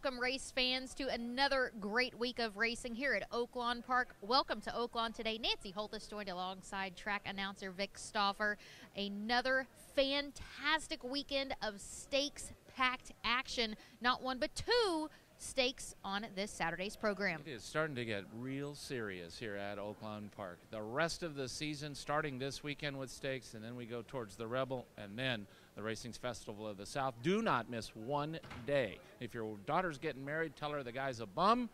Welcome, race fans, to another great week of racing here at Oaklawn Park. Welcome to Oaklawn Today. Nancy Holtis joined alongside track announcer Vic Stauffer. Another fantastic weekend of stakes-packed action. Not one, but two stakes on this Saturday's program. It is starting to get real serious here at Oaklawn Park. The rest of the season starting this weekend with stakes, and then we go towards the Rebel, and then the Racing's Festival of the South. Do not miss one day. If your daughter's getting married, tell her the guy's a bum.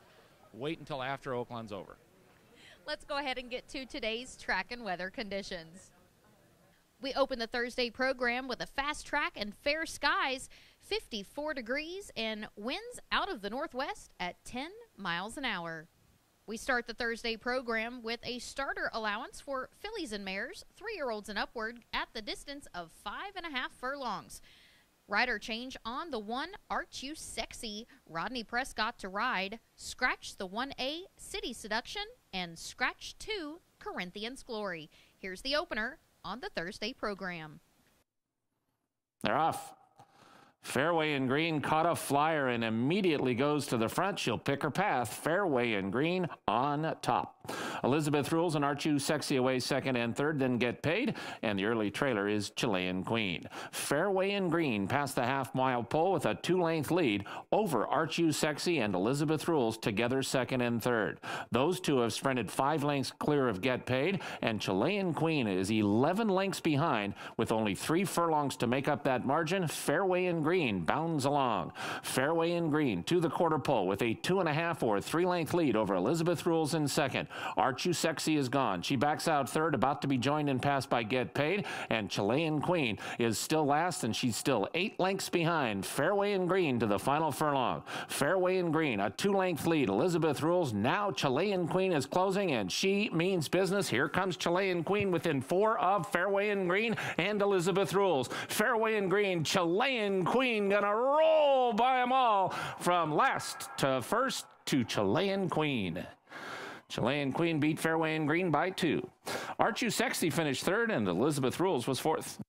Wait until after Oaklawn's over. Let's go ahead and get to today's track and weather conditions. We open the Thursday program with a fast track and fair skies, 54 degrees, and winds out of the northwest at 10 miles an hour. We start the Thursday program with a starter allowance for fillies and mares, 3-year-olds and upward, at the distance of 5.5 furlongs. Rider change on the 1, Aren't You Sexy, Rodney Prescott to ride, scratch the 1A, City Seduction, and scratch 2, Corinthians Glory. Here's the opener on the Thursday program. They're off. Fairway in Green caught a flyer and immediately goes to the front. She'll pick her path. Fairway in Green on top. Elizabeth Rules and Aren't You Sexy away second and third, then Get Paid. And the early trailer is Chilean Queen. Fairway in Green past the half-mile pole with a 2-length lead over Aren't You Sexy and Elizabeth Rules together second and third. Those two have sprinted 5 lengths clear of Get Paid, and Chilean Queen is 11 lengths behind with only 3 furlongs to make up that margin. Fairway in Green bounds along. Fairway in Green to the quarter pole with a 2.5 or 3-length lead over Elizabeth Rules in second. Aren't You Sexy is gone. She backs out third, about to be joined and passed by Get Paid, and Chilean Queen is still last, and she's still 8 lengths behind. Fairway in Green to the final furlong. Fairway in Green, a 2-length lead. Elizabeth Rules, now Chilean Queen is closing, and she means business. Here comes Chilean Queen within 4 of Fairway in Green and Elizabeth Rules. Fairway in Green, Chilean Queen gonna roll by them all from last to first to Chilean Queen. Chilean Queen beat Fairway in Green by 2. Aren't You Sexy finished third, and Elizabeth Rules was fourth.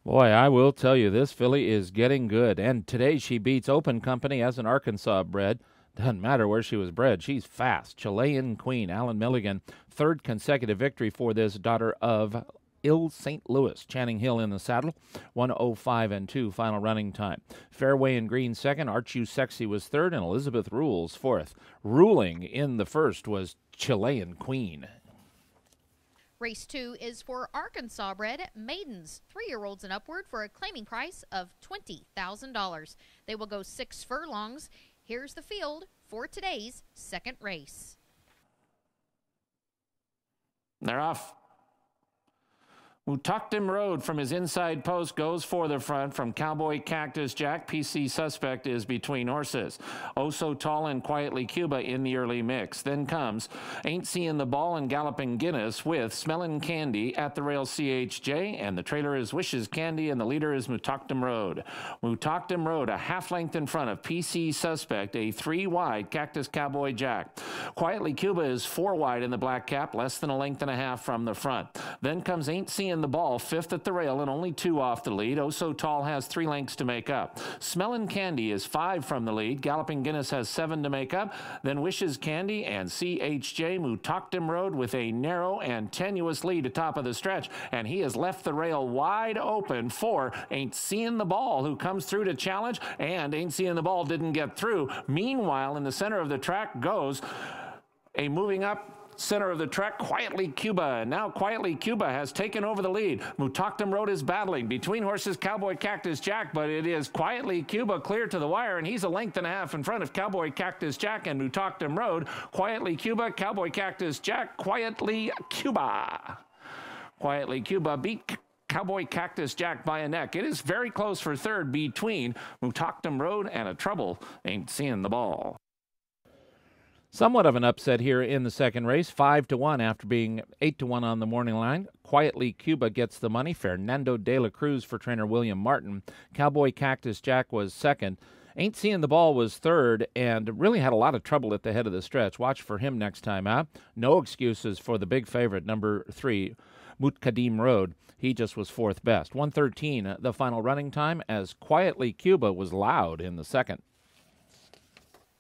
Boy, I will tell you, this filly is getting good, and today she beats Open Company as an Arkansas bred. Doesn't matter where she was bred, she's fast. Chilean Queen, Alan Milligan, third consecutive victory for this daughter of Ill St. Louis. Channing Hill in the saddle, 1:05 and 2 final running time. Fairway in Green second, Aren't You Sexy was third, and Elizabeth Rules fourth. Ruling in the first was Chilean Queen. Race 2 is for Arkansas bred maidens, 3-year-olds and upward, for a claiming price of $20,000. They will go 6 furlongs. Here's the field for today's second race. They're off. Mutakdim Road from his inside post goes for the front from Cowboy Cactus Jack. PC Suspect is between horses. Oh So Tall and Quietly Cuba in the early mix. Then comes Ain't Seeing the Ball and Galloping Guinness with Smellin' Candy at the rail CHJ, and the trailer is Wishes Candy, and the leader is Mutakdim Road. Mutakdim Road a half length in front of PC Suspect, a 3 wide Cactus Cowboy Jack. Quietly Cuba is 4 wide in the black cap, less than a length and a half from the front. Then comes Ain't Seeing the Ball, 5th at the rail and only 2 off the lead. Oh So Tall has 3 lengths to make up. Smellin' Candy is 5 from the lead. Galloping Guinness has 7 to make up. Then Wishes Candy and CHJ. Mutakdim Road with a narrow and tenuous lead atop of the stretch, and he has left the rail wide open for Ain't Seeing the Ball, who comes through to challenge, and Ain't Seeing the Ball didn't get through. Meanwhile, in the center of the track goes a moving up center of the track, Quietly Cuba. And now Quietly Cuba has taken over the lead. Mutakdim Road is battling between horses Cowboy Cactus Jack, but it is Quietly Cuba clear to the wire, and he's a length and a half in front of Cowboy Cactus Jack and Mutakdim Road. Quietly Cuba, Cowboy Cactus Jack, Quietly Cuba. Quietly Cuba beat Cowboy Cactus Jack by a neck. It is very close for third between Mutakdim Road and a trouble Ain't Seeing the Ball. Somewhat of an upset here in the second race, 5-1 after being 8-1 on the morning line. Quietly Cuba gets the money. Fernando de la Cruz for trainer William Martin. Cowboy Cactus Jack was second. Ain't Seeing the Ball was third and really had a lot of trouble at the head of the stretch. Watch for him next time out. No excuses for the big favorite, number 3, Mutakdim Road. He just was 4th best. 1:13 the final running time, as Quietly Cuba was loud in the second.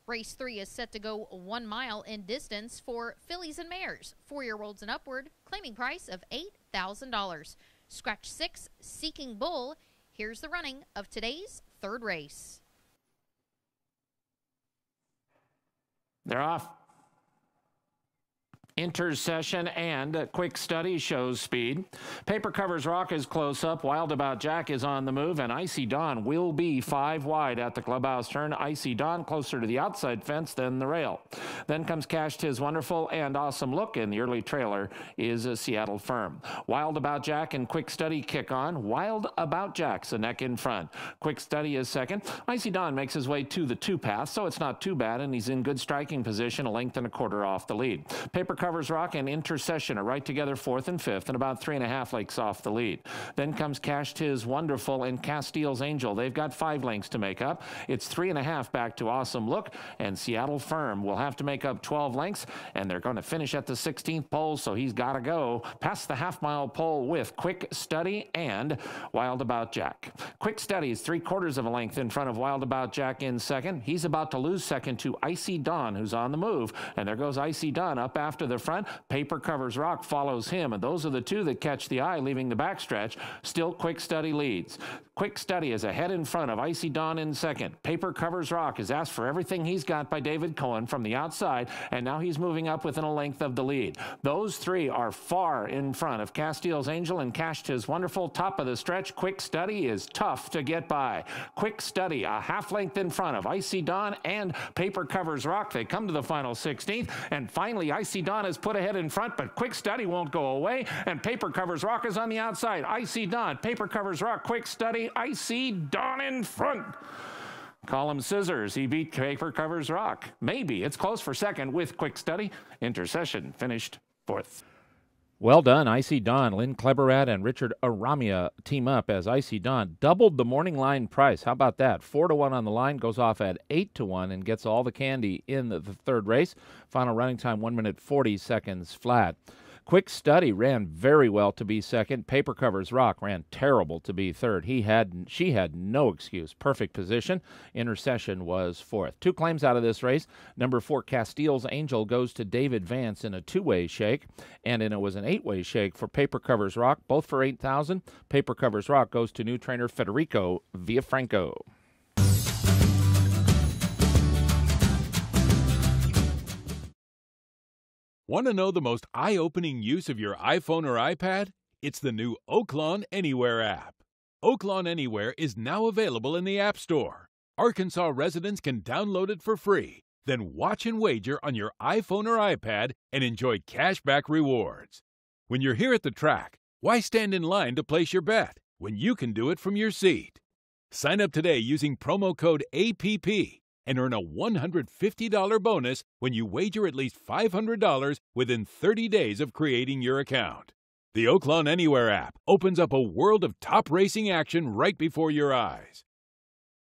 Race 3 is set to go 1 mile in distance for fillies and mares, 4-year-olds and upward, claiming price of $8,000. Scratch 6, Seeking Bull. Here's the running of today's third race. They're off. Intercession and a quick study shows speed. Paper Covers Rock is close up. Wild About Jack is on the move, and Icy Dawn will be 5 wide at the clubhouse turn. Icy Dawn closer to the outside fence than the rail. Then comes Cash 'Tis Wonderful and Awesome Look, and the early trailer is a Seattle Firm. Wild About Jack and Quick Study kick on. Wild About Jack's a neck in front. Quick Study is second. Icy Dawn makes his way to the 2 path, so it's not too bad, and he's in good striking position, a length and a quarter off the lead. Paper Covers Rock and Intercession are right together 4th and 5th, and about 3.5 lengths off the lead. Then comes Cash 'Tis Wonderful and Castile's Angel. They've got 5 lengths to make up. It's 3.5 back to Awesome Look, and Seattle Firm will have to make up 12 lengths, and they're going to finish at the 16th pole, so he's got to go past the half-mile pole with Quick Study and Wild About Jack. Quick Study is 3/4 of a length in front of Wild About Jack in second. He's about to lose second to Icy Dawn, who's on the move, and there goes Icy Dawn up after the front. Paper Covers Rock follows him, and those are the 2 that catch the eye, leaving the backstretch. Still Quick Study leads. Quick Study is ahead in front of Icy Dawn in second. Paper Covers Rock has asked for everything he's got by David Cohen from the outside, and now he's moving up within a length of the lead. Those 3 are far in front of Castile's Angel and Cash 'Tis Wonderful. Top of the stretch, Quick Study is tough to get by. Quick Study a half length in front of Icy Dawn and Paper Covers Rock. They come to the final 16th, and finally Icy Dawn is put ahead in front, but Quick Study won't go away, and Paper Covers Rock is on the outside. Icy Dawn, Paper Covers Rock, Quick Study, Icy Dawn in front. Call him Scissors. He beat Paper Covers Rock. Maybe. It's close for second with Quick Study. Intercession finished 4th. Well done, Icy Dawn. Lynn Kleberat and Richard Aramia team up as Icy Dawn doubled the morning line price. How about that? 4-1 on the line, goes off at 8-1 and gets all the candy in the third race. Final running time 1 minute 40 seconds flat. Quick Study ran very well to be second. Paper Covers Rock ran terrible to be third. She had no excuse. Perfect position. Intercession was 4th. 2 claims out of this race. Number 4, Castile's Angel, goes to David Vance in a 2-way shake, and it was an 8-way shake for Paper Covers Rock, both for $8,000. Paper Covers Rock goes to new trainer Federico Villafranco. Want to know the most eye-opening use of your iPhone or iPad? It's the new Oaklawn Anywhere app. Oaklawn Anywhere is now available in the App Store. Arkansas residents can download it for free, then watch and wager on your iPhone or iPad and enjoy cashback rewards. When you're here at the track, why stand in line to place your bet when you can do it from your seat? Sign up today using promo code APP. And earn a $150 bonus when you wager at least $500 within 30 days of creating your account. The Oaklawn Anywhere app opens up a world of top racing action right before your eyes.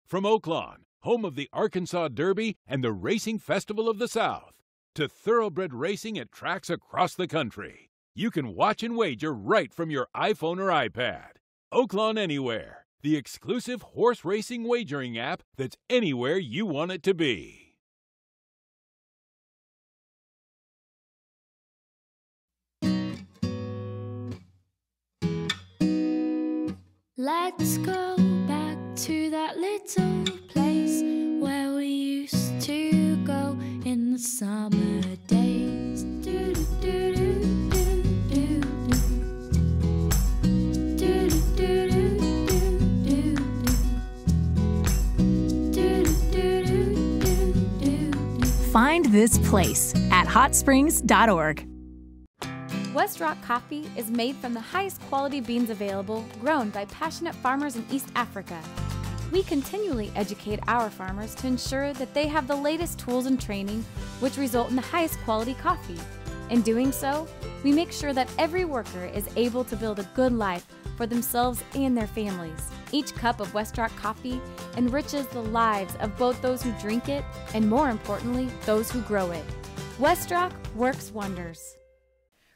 From Oaklawn, home of the Arkansas Derby and the Racing Festival of the South, to thoroughbred racing at tracks across the country, you can watch and wager right from your iPhone or iPad. Oaklawn Anywhere, the exclusive horse racing wagering app that's anywhere you want it to be. Let's go back to that little place where we used to go in the summer days. Do do do do do do do do do. Find this place at hotsprings.org. West Rock coffee is made from the highest quality beans available, grown by passionate farmers in East Africa. We continually educate our farmers to ensure that they have the latest tools and training, which result in the highest quality coffee. In doing so, we make sure that every worker is able to build a good life for themselves and their families. Each cup of West Rock coffee enriches the lives of both those who drink it and, more importantly, those who grow it. West Rock works wonders.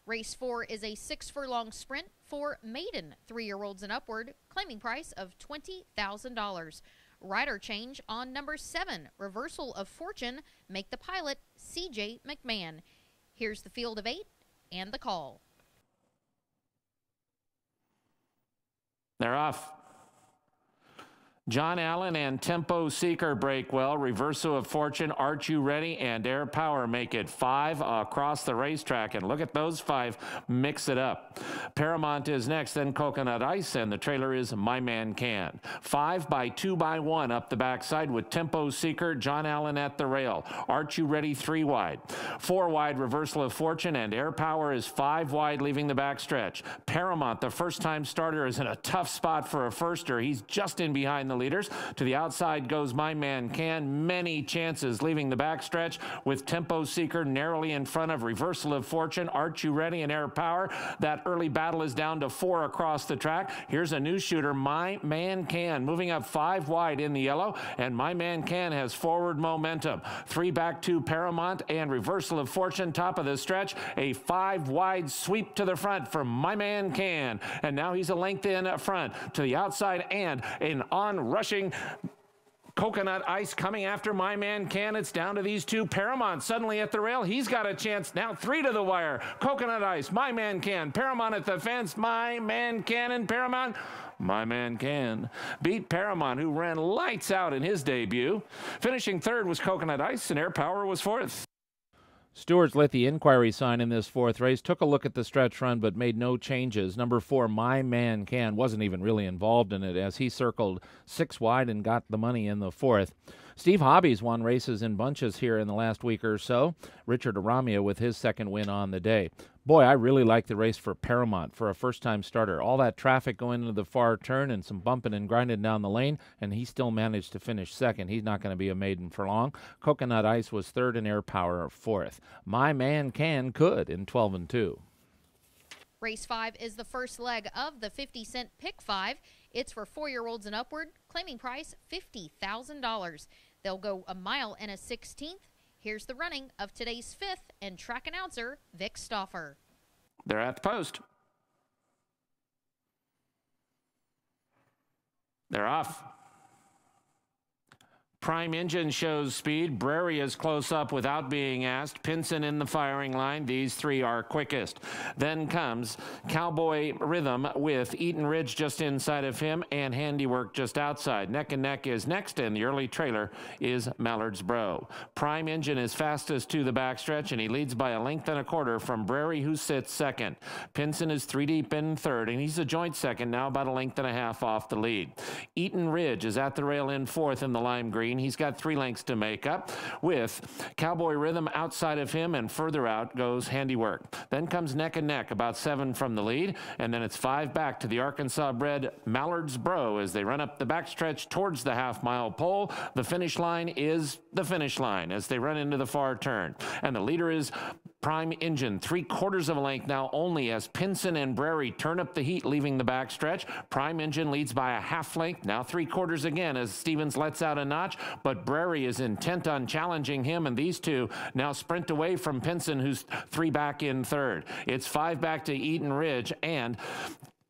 Race 4 is a 6-furlong sprint for maiden 3-year-olds and upward, claiming price of $20,000. Rider change on number 7, Reversal of Fortune, make the pilot C.J. McMahon. Here's the field of 8 and the call. They're off. John Allen and Tempo Seeker break well. Reversal of Fortune, Aren't You Ready, and Air Power make it 5 across the racetrack. And look at those 5 mix it up. Paramount is next, then Coconut Ice, and the trailer is My Man Can. 5 by 2 by 1 up the backside with Tempo Seeker, John Allen at the rail. Aren't You Ready, 3 wide. 4 wide, Reversal of Fortune, and Air Power is 5 wide, leaving the backstretch. Paramount, the first-time starter, is in a tough spot for a firster. He's just in behind the leaders. To the outside goes My Man Can. Many chances leaving the backstretch with Tempo Seeker narrowly in front of Reversal of Fortune, Aren't You Ready, and Air Power. That early battle is down to 4 across the track. Here's a new shooter, My Man Can, moving up 5 wide in the yellow, and My Man Can has forward momentum. 3 back to Paramount and Reversal of Fortune, top of the stretch. A 5 wide sweep to the front for My Man Can, and now he's a length in front. To the outside and an on-rushing Coconut Ice coming after My Man Can. It's down to these 2. Paramount suddenly at the rail. He's got a chance now. 3 to the wire. Coconut Ice, My Man Can. Paramount at the fence. My Man Can and Paramount. My Man Can beat Paramount, who ran lights out in his debut. Finishing 3rd was Coconut Ice, and Air Power was 4th. Stewards lit the inquiry sign in this 4th race, took a look at the stretch run, but made no changes. Number 4, My Man Can, wasn't even really involved in it as he circled 6 wide and got the money in the 4th. Steve Hobbies won races in bunches here in the last week or so. Richard Aramia with his 2nd win on the day. Boy, I really like the race for Paramount for a first-time starter. All that traffic going into the far turn and some bumping and grinding down the lane, and he still managed to finish 2nd. He's not going to be a maiden for long. Coconut Ice was 3rd and Air Power 4th. My Man Can could in 12 and 2. Race 5 is the first leg of the 50-cent Pick 5. It's for 4-year-olds and upward, claiming price $50,000. They'll go a mile and a 16th. Here's the running of today's 5th and track announcer, Vic Stauffer. They're at the post. They're off. Prime Engine shows speed. Brary is close up without being asked. Pinson in the firing line. These 3 are quickest. Then comes Cowboy Rhythm with Eaton Ridge just inside of him and Handiwork just outside. Neck and Neck is next, and the early trailer is Mallard's Bro. Prime Engine is fastest to the backstretch, and he leads by a length and a quarter from Brary, who sits 2nd. Pinson is 3 deep in 3rd, and he's a joint 2nd, now about a length and a half off the lead. Eaton Ridge is at the rail in 4th in the lime green. He's got 3 lengths to make up with Cowboy Rhythm outside of him, and further out goes Handiwork. Then comes Neck and Neck, about 7 from the lead, and then it's 5 back to the Arkansas-bred Mallard's Bro as they run up the backstretch towards the half-mile pole. The finish line is the finish line as they run into the far turn, and the leader is Prime Engine, 3/4 of a length now only as Pinson and Brary turn up the heat, leaving the backstretch. Prime Engine leads by a half length, now 3/4 again as Stevens lets out a notch, but Brary is intent on challenging him, and these 2 now sprint away from Pinson, who's 3 back in 3rd. It's 5 back to Eaton Ridge, and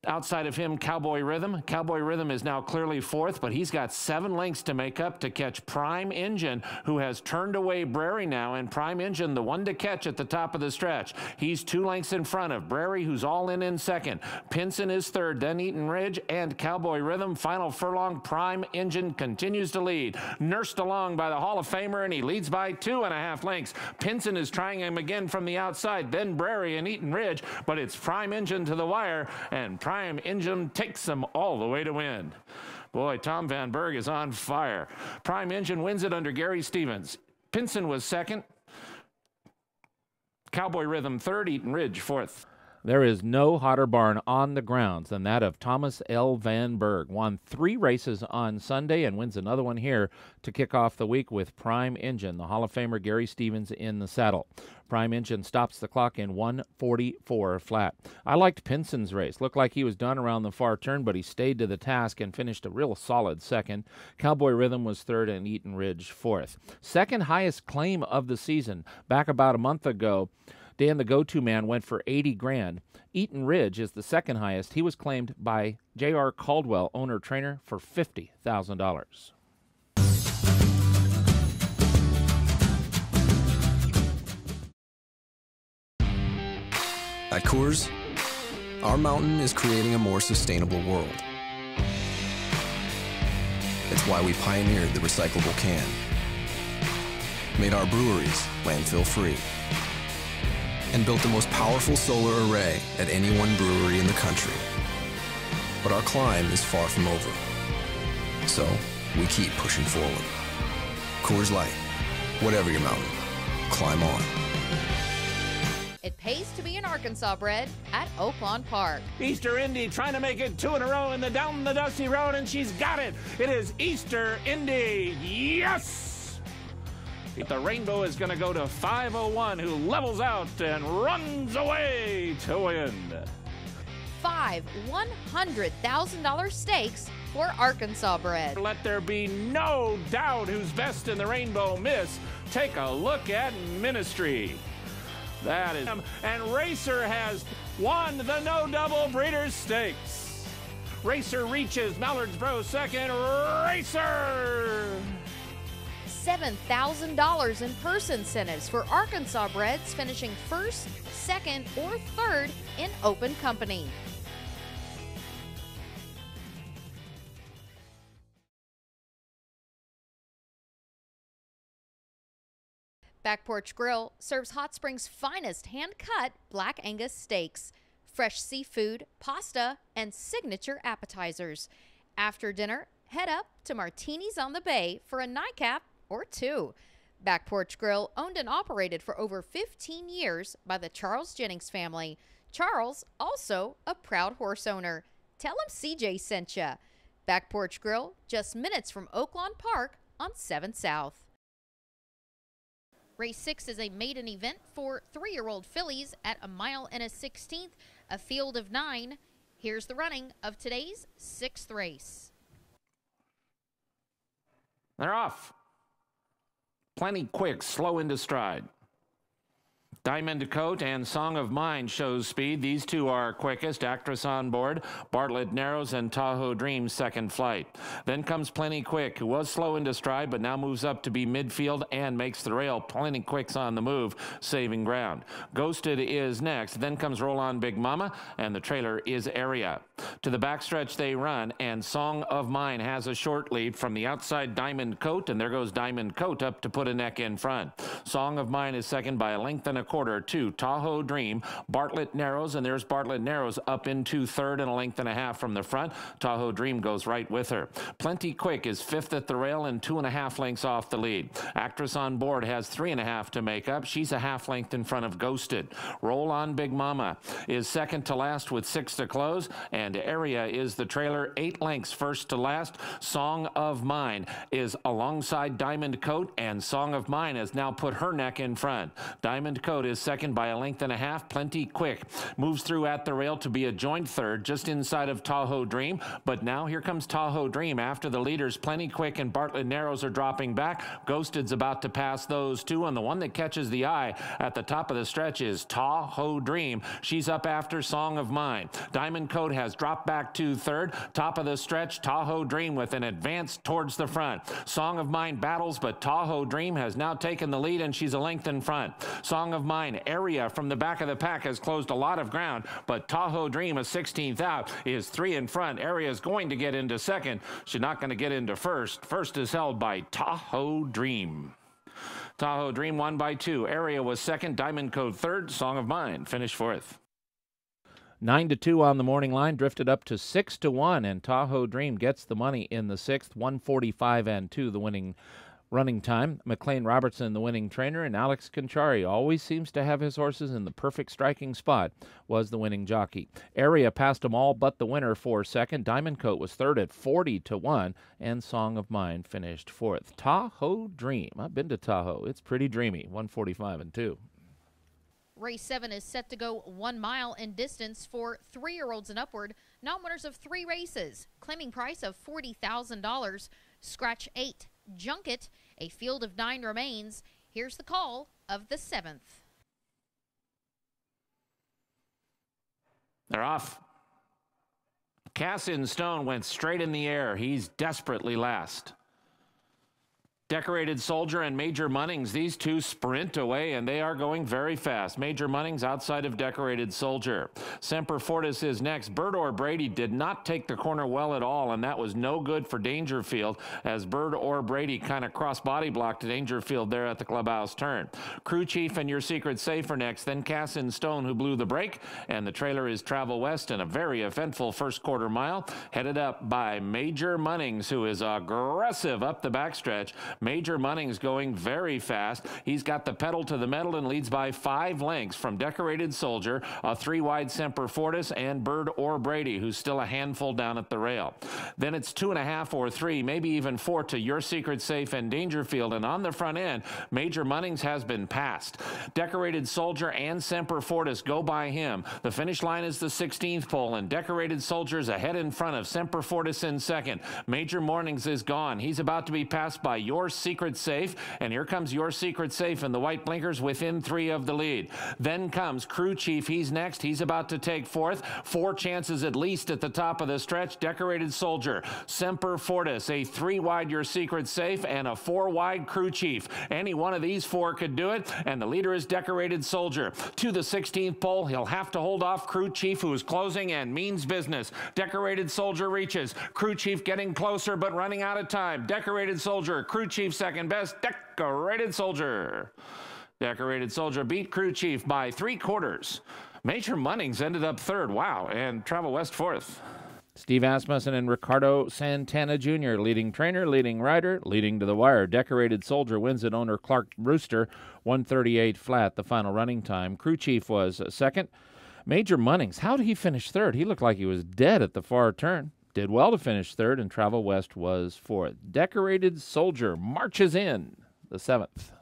outside of him, Cowboy Rhythm. Cowboy Rhythm is now clearly 4th, but he's got 7 lengths to make up to catch Prime Engine, who has turned away Brary now, and Prime Engine, the one to catch at the top of the stretch. He's 2 lengths in front of Brary, who's all in 2nd. Pinson is 3rd, then Eaton Ridge and Cowboy Rhythm. Final furlong, Prime Engine continues to lead. Nursed along by the Hall of Famer, and he leads by 2.5 lengths. Pinson is trying him again from the outside, then Brary and Eaton Ridge, but it's Prime Engine to the wire, and Prime Engine takes them all the way to win. Boy, Tom Van Berg is on fire. Prime Engine wins it under Gary Stevens. Pinson was 2nd. Cowboy Rhythm 3rd. Eaton Ridge 4th. There is no hotter barn on the grounds than that of Thomas L. Van Berg. Won 3 races on Sunday and wins another one here to kick off the week with Prime Engine, the Hall of Famer Gary Stevens in the saddle. Prime Engine stops the clock in 1:44 flat. I liked Pinson's race. Looked like he was done around the far turn, but he stayed to the task and finished a real solid 2nd. Cowboy Rhythm was 3rd and Eaton Ridge 4th. 2nd highest claim of the season. Back about a month ago, Dan the Go-To Man went for $80,000. Eaton Ridge is the 2nd highest. He was claimed by J.R. Caldwell, owner-trainer, for $50,000. At Coors, our mountain is creating a more sustainable world. It's why we pioneered the recyclable can, made our breweries landfill-free, and built the most powerful solar array at any one brewery in the country. But our climb is far from over, so we keep pushing forward. Coors Light, whatever your mountain, climb on. It pays to be an Arkansas bred at Oaklawn Park. Easter Indy trying to make it 2 in a row in the down the dusty road, and she's got it. It is Easter Indy. Yes! The rainbow is going to go to 501, who levels out and runs away to win. 5 $100,000 stakes for Arkansas bred. Let there be no doubt who's best in the Rainbow Miss. Take a look at Ministry. That is, and Racer has won the No Double Breeders' Stakes. Racer reaches Mallard's Bro second. Racer! $7,000 in purse incentives for Arkansas breds finishing first, second, or third in open company. Back Porch Grill serves Hot Springs' finest hand-cut Black Angus steaks, fresh seafood, pasta, and signature appetizers. After dinner, head up to Martini's on the Bay for a nightcap or two. Back Porch Grill, owned and operated for over 15 years by the Charles Jennings family. Charles, also a proud horse owner. Tell him CJ sent ya. Back Porch Grill, just minutes from Oaklawn Park on 7 South. Race 6 is a maiden event for 3-year-old fillies at 1 1/16, a field of 9. Here's the running of today's 6th race. They're off. Plenty Quick, slow into stride. Diamond Coat and Song of Mine shows speed. These two are quickest. Actress on board. Bartlett Narrows and Tahoe Dream second flight. Then comes Plenty Quick, who was slow into stride, but now moves up to be midfield and makes the rail. Plenty Quick's on the move, saving ground. Ghosted is next. Then comes Roll On Big Mama, and the trailer is Area. To the backstretch they run, and Song of Mine has a short lead from the outside Diamond Coat, and there goes Diamond Coat up to put a neck in front. Song of Mine is second by a length and a quarter to Tahoe Dream. Bartlett Narrows, and there's Bartlett Narrows up into third and a length and a half from the front. Tahoe Dream goes right with her. Plenty Quick is fifth at the rail and 2.5 lengths off the lead. Actress on board has 3.5 to make up. She's a half length in front of Ghosted. Roll On Big Mama is second to last with 6 to close, and Area is the trailer, 8 lengths first to last. Song of Mine is alongside Diamond Coat, and Song of Mine has now put her neck in front. Diamond Coat is second by a length and a half. Plenty Quick moves through at the rail to be a joint third just inside of Tahoe Dream, but now here comes Tahoe Dream after the leaders. Plenty Quick and Bartlett Narrows are dropping back. Ghosted's about to pass those two, and the one that catches the eye at the top of the stretch is Tahoe Dream. She's up after Song of Mine. Diamond Coat has dropped back to third. Top of the stretch, Tahoe Dream with an advance towards the front. Song of Mine battles, but Tahoe Dream has now taken the lead, and she's a length in front. Song of Mine, Area from the back of the pack has closed a lot of ground, but Tahoe Dream, a 16th out, is 3 in front. Area is going to get into second. She's not going to get into first. First is held by Tahoe Dream. Tahoe Dream won by 2. Area was second. Diamond Coat third. Song of Mine finished fourth. 9-2 on the morning line, drifted up to 6-1, and Tahoe Dream gets the money in the 6th. 1:45 the winning running time. McLean Robertson, the winning trainer, and Alex Conchari always seems to have his horses in the perfect striking spot, was the winning jockey. Area passed them all but the winner for second. Diamond Coat was third at 40-1, and Song of Mine finished fourth. Tahoe Dream. I've been to Tahoe. It's pretty dreamy. 1:45 Race 7 is set to go 1 mile in distance for 3-year-olds and upward, non-winners of 3 races. Claiming price of $40,000. Scratch 8. Junket. A field of 9 remains. Here's the call of the 7th. They're off. Cass in Stone went straight in the air. He's desperately last. Decorated Soldier and Major Munnings, these two sprint away, and they are going very fast. Major Munnings outside of Decorated Soldier. Semper Fortis is next. Bird or Brady did not take the corner well at all, and that was no good for Dangerfield as Bird or Brady kind of cross-body blocked Dangerfield there at the clubhouse turn. Crew Chief and Your Secret Safe are next, then Cass in Stone, who blew the brake, and the trailer is Travel West in a very eventful first quarter mile, headed up by Major Munnings, who is aggressive up the backstretch. Major Munnings going very fast. He's got the pedal to the metal and leads by 5 lengths from Decorated Soldier, a 3-wide Semper Fortis, and Bird or Brady, who's still a handful down at the rail. Then it's 2.5 or 3, maybe even 4 to Your Secret Safe and Dangerfield, and on the front end, Major Munnings has been passed. Decorated Soldier and Semper Fortis go by him. The finish line is the 16th pole, and Decorated Soldier's ahead in front of Semper Fortis in second. Major Munnings is gone. He's about to be passed by Your Secret Safe, and here comes Your Secret Safe in the white blinkers within 3 of the lead. Then comes Crew Chief. He's next. He's about to take fourth. 4 chances at least at the top of the stretch. Decorated Soldier, Semper Fortis, a 3-wide Your Secret Safe, and a 4-wide Crew Chief. Any one of these 4 could do it, and the leader is Decorated Soldier. To the 16th pole, he'll have to hold off Crew Chief, who is closing and means business. Decorated Soldier reaches. Crew Chief getting closer, but running out of time. Decorated Soldier, Crew Chief second best. Decorated Soldier. Decorated Soldier beat Crew Chief by 3/4. Major Munnings ended up third. Wow. And Travel West fourth. Steve Asmussen and Ricardo Santana Jr., leading trainer, leading rider, leading to the wire. Decorated Soldier wins at owner Clark Brewster, 1:38 flat, the final running time. Crew Chief was second. Major Munnings, how did he finish third? He looked like he was dead at the far turn. Did well to finish third, and Travel West was fourth. Decorated Soldier marches in the 7th.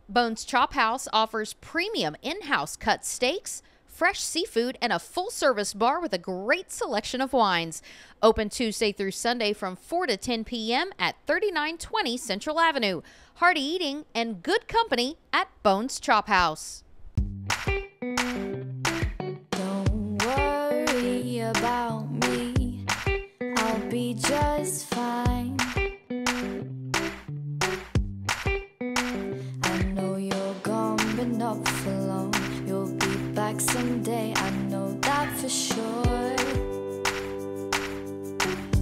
Bones Chop House offers premium in-house cut steaks, fresh seafood, and a full-service bar with a great selection of wines. Open Tuesday through Sunday from 4 to 10 p.m. at 3920 Central Avenue. Hearty eating and good company at Bones Chop House. Don't worry about me, I'll be just fine. I know you're gone but not for long. You'll be back someday, I know that for sure.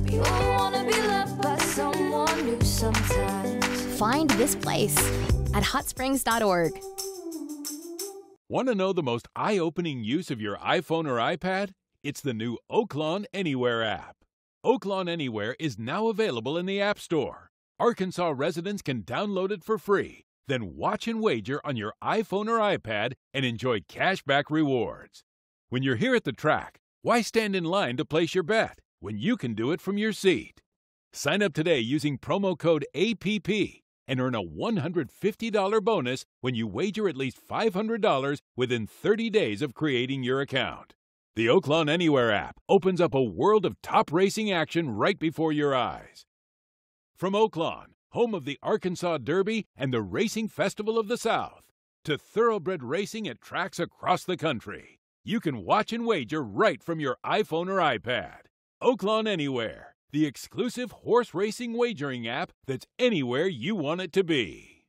We all wanna be loved by someone new sometimes. Find this place at hotsprings.org. Want to know the most eye-opening use of your iPhone or iPad? It's the new Oaklawn Anywhere app. Oaklawn Anywhere is now available in the App Store. Arkansas residents can download it for free, then watch and wager on your iPhone or iPad and enjoy cashback rewards. When you're here at the track, why stand in line to place your bet when you can do it from your seat? Sign up today using promo code APP and earn a $150 bonus when you wager at least $500 within 30 days of creating your account. The Oaklawn Anywhere app opens up a world of top racing action right before your eyes. From Oaklawn, home of the Arkansas Derby and the Racing Festival of the South, to thoroughbred racing at tracks across the country, you can watch and wager right from your iPhone or iPad. Oaklawn Anywhere, the exclusive horse racing wagering app that's anywhere you want it to be.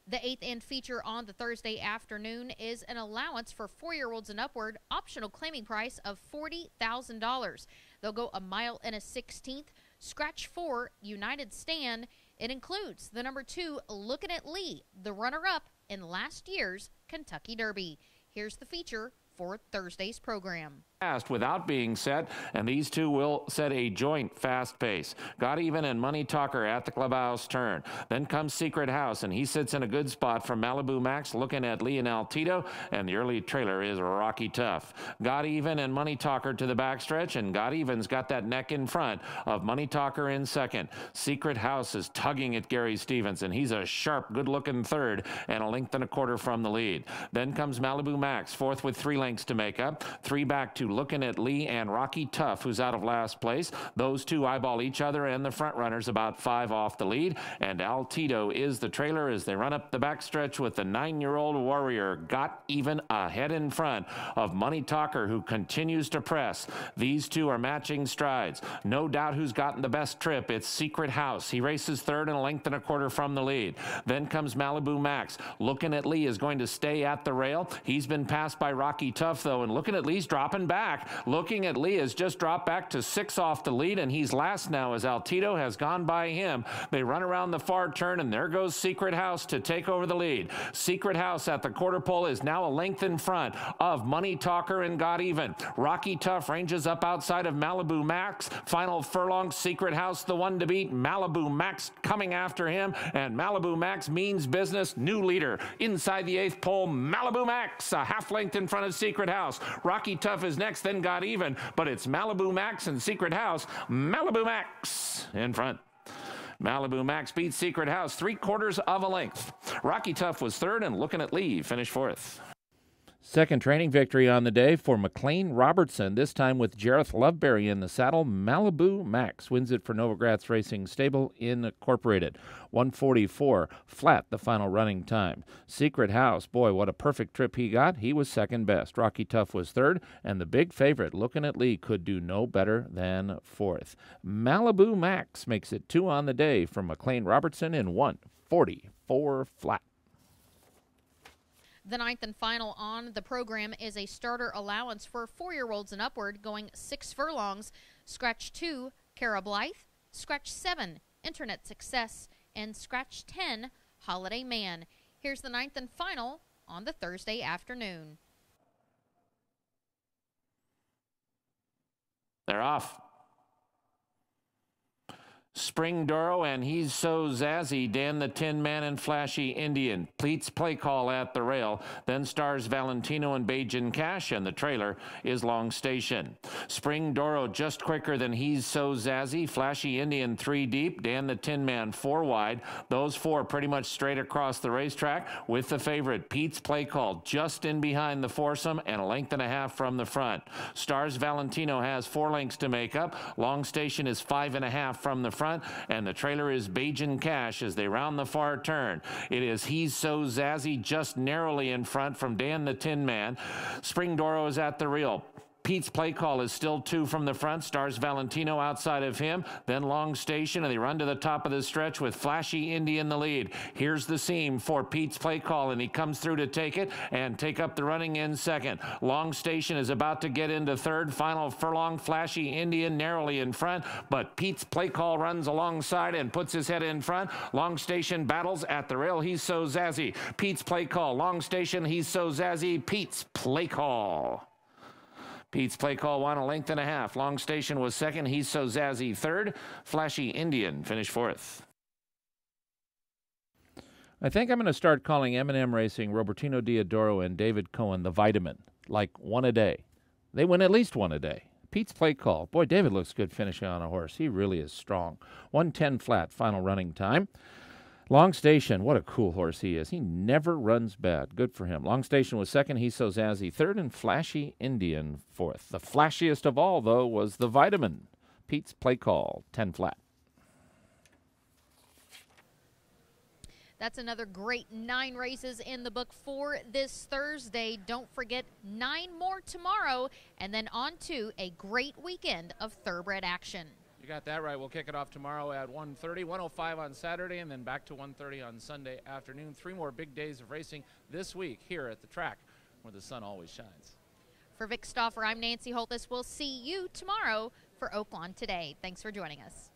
The 8th end feature on the Thursday afternoon is an allowance for 4-year-olds and upward, optional claiming price of $40,000. They'll go a mile and a 16th. Scratch 4, United Stand. It includes the number 2, Lookin' at Lee, the runner-up in last year's Kentucky Derby. Here's the feature for Thursday's program. Fast without being set, and these two will set a joint fast pace. Got Even and Money Talker at the clubhouse turn. Then comes Secret House, and he sits in a good spot from Malibu Max, looking at Lionel Tito, and the early trailer is Rocky Tough. Got Even and Money Talker to the backstretch, and Got Even's got that neck in front of Money Talker in second. Secret House is tugging at Gary Stevens, and he's a sharp, good-looking third, and a length and a quarter from the lead. Then comes Malibu Max, fourth with 3 lengths lengths to make up. 3 back to Looking at Lee and Rocky Tough, who's out of last place. Those two eyeball each other, and the front runners about 5 off the lead. And Altito is the trailer as they run up the backstretch with the 9-year-old Warrior got even ahead in front of Money Talker, who continues to press. These two are matching strides. No doubt who's gotten the best trip. It's Secret House. He races third and a length and a quarter from the lead. Then comes Malibu Max. Looking at Lee is going to stay at the rail. He's been passed by Rocky Tough, though, and Looking at Lee's dropping back. Looking at Lee has just dropped back to 6 off the lead, and he's last now as Altito has gone by him. They run around the far turn, and there goes Secret House to take over the lead. Secret House at the quarter pole is now a length in front of Money Talker and Got Even. Rocky Tough ranges up outside of Malibu Max. Final furlong, Secret House the one to beat. Malibu Max coming after him, and Malibu Max means business. New leader inside the 8th pole, Malibu Max, a half length in front of Secret House. Rocky Tough is next, then Got Even, but it's Malibu Max and Secret House. Malibu Max in front. Malibu Max beats Secret House 3/4 of a length. Rocky Tough was third, and Looking at Lee finished fourth. Second training victory on the day for McLean Robertson, this time with Jareth Loveberry in the saddle. Malibu Max wins it for Novogratz Racing Stable Incorporated. 1:44 flat, the final running time. Secret House, boy, what a perfect trip he got. He was second best. Rocky Tough was third, and the big favorite, Looking at Lee, could do no better than fourth. Malibu Max makes it 2 on the day for McLean Robertson in 1:44 flat. The 9th and final on the program is a starter allowance for 4-year-olds and upward, going 6 furlongs. Scratch 2, Cara Blythe. Scratch 7, Internet Success. And Scratch 10, Holiday Man. Here's the 9th and final on the Thursday afternoon. They're off. Spring Doro and He's So Zazzy, Dan the Tin Man and Flashy Indian. Pleats Play Call at the rail. Then stars Valentino and Bajan Cash, and the trailer is Long Station. Spring Doro just quicker than He's So Zazzy. Flashy Indian 3 deep. Dan the Tin Man 4 wide. Those 4 pretty much straight across the racetrack, with the favorite Pete's Play Call just in behind the foursome and a length and a half from the front. Stars Valentino has 4 lengths to make up. Long Station is 5.5 from the front, and the trailer is Bajan Cash as they round the far turn. It is He's So Zazzy just narrowly in front from Dan the Tin Man. Spring Doro is at the reel. Pete's Play Call is still 2 from the front. Stars Valentino outside of him. Then Long Station, and they run to the top of the stretch with Flashy Indy in the lead. Here's the seam for Pete's Play Call, and he comes through to take it and take up the running in second. Long Station is about to get into third. Final furlong, Flashy Indian narrowly in front, but Pete's Play Call runs alongside and puts his head in front. Long Station battles at the rail. He's So Zazzy. Pete's Play Call. Long Station, He's So Zazzy. Pete's Play Call. Pete's Play Call won a length and a half. Long Station was second. He's So Zazzy third. Flashy Indian finished fourth. I think I'm going to start calling M&M Racing, Robertino Diodoro, and David Cohen the Vitamin, like 1 a day. They win at least 1 a day. Pete's Play Call. Boy, David looks good finishing on a horse. He really is strong. 1:10 flat, final running time. Long Station, what a cool horse he is. He never runs bad. Good for him. Long Station was second. He's So Zazzy third, and Flashy Indian fourth. The flashiest of all, though, was the Vitamin. Pete's Play Call, 10 flat. That's another great 9 races in the book for this Thursday. Don't forget 9 more tomorrow, and then on to a great weekend of thoroughbred action. You got that right. We'll kick it off tomorrow at 1:30, 1:05 on Saturday, and then back to 1:30 on Sunday afternoon. 3 more big days of racing this week here at the track where the sun always shines. For Vic Stauffer, I'm Nancy Holthus. We'll see you tomorrow for Oaklawn Today. Thanks for joining us.